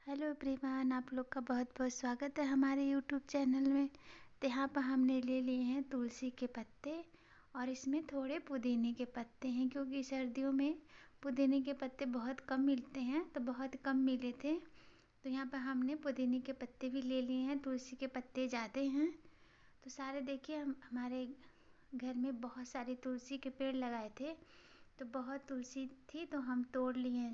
Hello everyone, आप लोग का बहुत बहुत स्वागत है हमारे यूट्यूब चैनल में। तो यहाँ पर हमने ले लिए हैं तुलसी के पत्ते और इसमें थोड़े पुदीने के पत्ते हैं, क्योंकि सर्दियों में पुदीने के पत्ते बहुत कम मिलते हैं, तो बहुत कम मिले थे। तो यहाँ पर हमने पुदीने के पत्ते भी ले लिए हैं, तुलसी के पत्ते ज़्यादा हैं। तो सारे देखिए, हम हमारे घर में बहुत सारे तुलसी के पेड़ लगाए थे, तो बहुत तुलसी थी तो हम तोड़ लिए हैं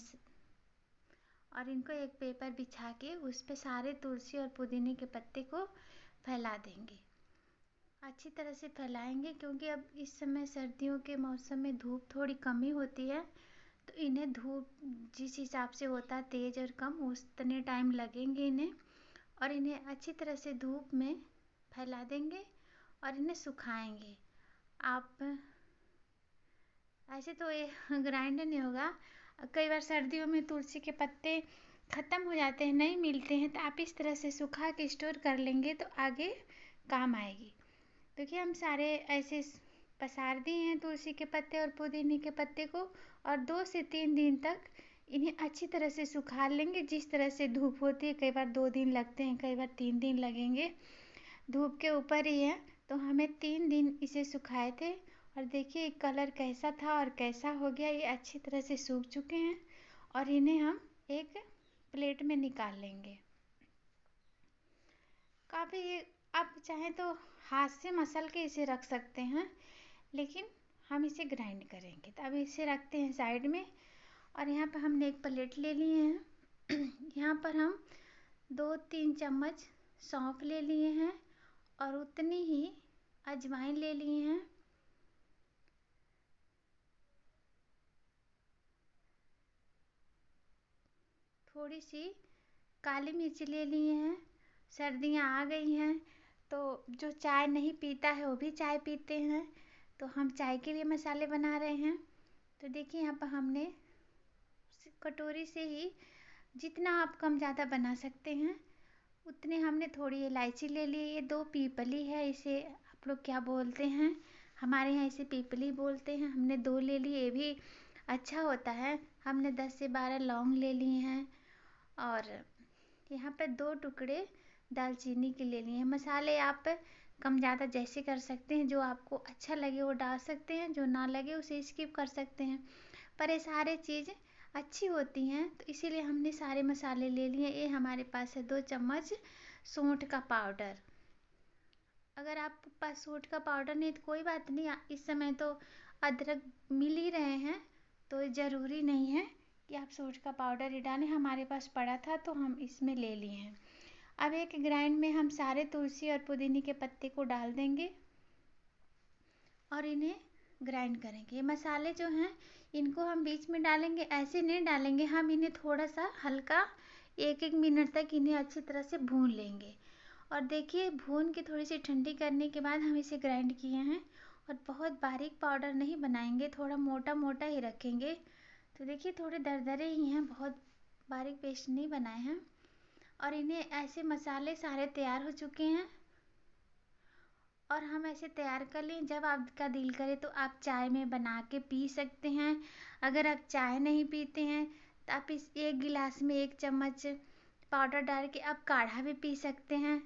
और इनको एक पेपर बिछा के उस पे सारे तुलसी और पुदीने के पत्ते को फैला देंगे। अच्छी तरह से फैलाएंगे, क्योंकि अब इस समय सर्दियों के मौसम में धूप थोड़ी कमी होती है, तो इन्हें धूप जिस हिसाब से होता है तेज़ और कम, उतने टाइम लगेंगे इन्हें। और इन्हें अच्छी तरह से धूप में फैला देंगे और इन्हें सुखाएंगे। आप ऐसे तो ये ग्राइंड नहीं होगा। कई बार सर्दियों में तुलसी के पत्ते ख़त्म हो जाते हैं, नहीं मिलते हैं, तो आप इस तरह से सुखा के स्टोर कर लेंगे तो आगे काम आएगी। देखिए, हम सारे ऐसे पसार दिए हैं तुलसी के पत्ते और पुदीने के पत्ते को, और 2 से 3 दिन तक इन्हें अच्छी तरह से सुखा लेंगे। जिस तरह से धूप होती है, कई बार 2 दिन लगते हैं, कई बार 3 दिन लगेंगे, धूप के ऊपर ही है। तो हमें 3 दिन इसे सुखाए थे और देखिए कलर कैसा था और कैसा हो गया। ये अच्छी तरह से सूख चुके हैं और इन्हें हम एक प्लेट में निकाल लेंगे। काफ़ी आप चाहें तो हाथ से मसल के इसे रख सकते हैं, लेकिन हम इसे ग्राइंड करेंगे। तो अब इसे रखते हैं साइड में, और यहाँ पर हमने एक प्लेट ले लिए हैं। यहाँ पर हम 2-3 चम्मच सौंफ ले लिए हैं और उतनी ही अजवाइन ले लिए हैं। थोड़ी सी काली मिर्च ले लिए हैं। सर्दियाँ आ गई हैं, तो जो चाय नहीं पीता है वो भी चाय पीते हैं, तो हम चाय के लिए मसाले बना रहे हैं। तो देखिए, यहाँ पर हमने कटोरी से ही जितना आप कम ज़्यादा बना सकते हैं उतने हमने थोड़ी इलायची ले ली। ये 2 पीपली है, इसे आप लोग क्या बोलते हैं, हमारे यहाँ इसे पीपली बोलते हैं। हमने 2 ले ली, ये भी अच्छा होता है। हमने 10 से 12 लौंग ले लिए हैं और यहाँ पे 2 टुकड़े दालचीनी के ले लिए हैं। मसाले आप कम ज़्यादा जैसे कर सकते हैं, जो आपको अच्छा लगे वो डाल सकते हैं, जो ना लगे उसे स्किप कर सकते हैं। पर ये सारे चीज़ अच्छी होती हैं, तो इसीलिए हमने सारे मसाले ले लिए। ये हमारे पास है 2 चम्मच सौंठ का पाउडर। अगर आपके पास सौंठ का पाउडर नहीं तो कोई बात नहीं, इस समय तो अदरक मिल ही रहे हैं, तो ज़रूरी नहीं है कि आप सौंठ का पाउडर ही डालें। हमारे पास पड़ा था तो हम इसमें ले लिए हैं। अब एक ग्राइंड में हम सारे तुलसी और पुदीने के पत्ते को डाल देंगे और इन्हें ग्राइंड करेंगे। ये मसाले जो हैं इनको हम बीच में डालेंगे, ऐसे नहीं डालेंगे, हम इन्हें थोड़ा सा हल्का 1-1 मिनट तक इन्हें अच्छी तरह से भून लेंगे। और देखिए, भून के थोड़ी सी ठंडी करने के बाद हम इसे ग्राइंड किए हैं, और बहुत बारीक पाउडर नहीं बनाएंगे, थोड़ा मोटा मोटा ही रखेंगे। तो देखिए, थोड़े दरदरे ही हैं, बहुत बारीक पेस्ट नहीं बनाए हैं। और इन्हें ऐसे मसाले सारे तैयार हो चुके हैं और हम ऐसे तैयार कर लें। जब आपका दिल करे तो आप चाय में बना के पी सकते हैं। अगर आप चाय नहीं पीते हैं तो आप इस 1 गिलास में 1 चम्मच पाउडर डाल के आप काढ़ा भी पी सकते हैं।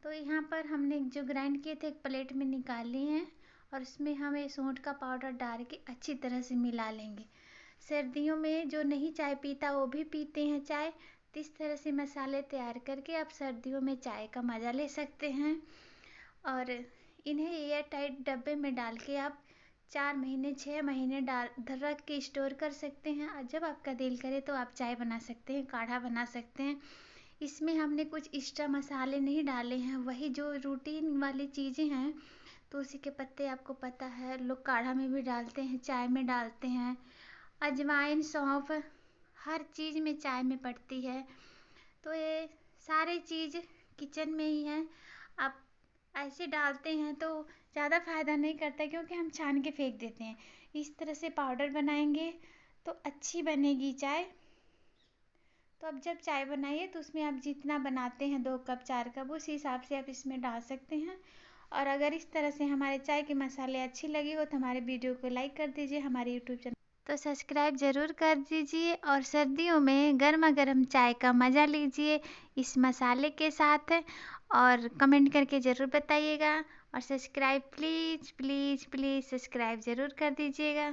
तो यहाँ पर हमने जो ग्राइंड किए थे एक प्लेट में निकाल लिए हैं और उसमें हम ये सौंठ का पाउडर डाल के अच्छी तरह से मिला लेंगे। सर्दियों में जो नहीं चाय पीता वो भी पीते हैं चाय, तो इस तरह से मसाले तैयार करके आप सर्दियों में चाय का मज़ा ले सकते हैं। और इन्हें एयर टाइट डब्बे में डाल के आप 4 महीने 6 महीने रख के स्टोर कर सकते हैं, और जब आपका दिल करे तो आप चाय बना सकते हैं, काढ़ा बना सकते हैं। इसमें हमने कुछ एक्स्ट्रा मसाले नहीं डाले हैं, वही जो रूटीन वाली चीज़ें हैं। तुलसी के पत्ते आपको पता है लोग काढ़ा में भी डालते हैं, चाय में डालते हैं। अजवाइन, सौंफ हर चीज़ में चाय में पड़ती है, तो ये सारी चीज़ किचन में ही है। आप ऐसे डालते हैं तो ज़्यादा फ़ायदा नहीं करता, क्योंकि हम छान के फेंक देते हैं। इस तरह से पाउडर बनाएंगे तो अच्छी बनेगी चाय। तो अब जब चाय बनाइए तो उसमें आप जितना बनाते हैं 2 कप 4 कप, उस हिसाब से आप इसमें डाल सकते हैं। और अगर इस तरह से हमारे चाय के मसाले अच्छी लगी हो तो हमारे वीडियो को लाइक कर दीजिए, हमारे यूट्यूब चैनल तो सब्सक्राइब ज़रूर कर दीजिए और सर्दियों में गर्मा गर्म चाय का मज़ा लीजिए इस मसाले के साथ। और कमेंट करके ज़रूर बताइएगा और subscribe please please please subscribe ज़रूर कर दीजिएगा।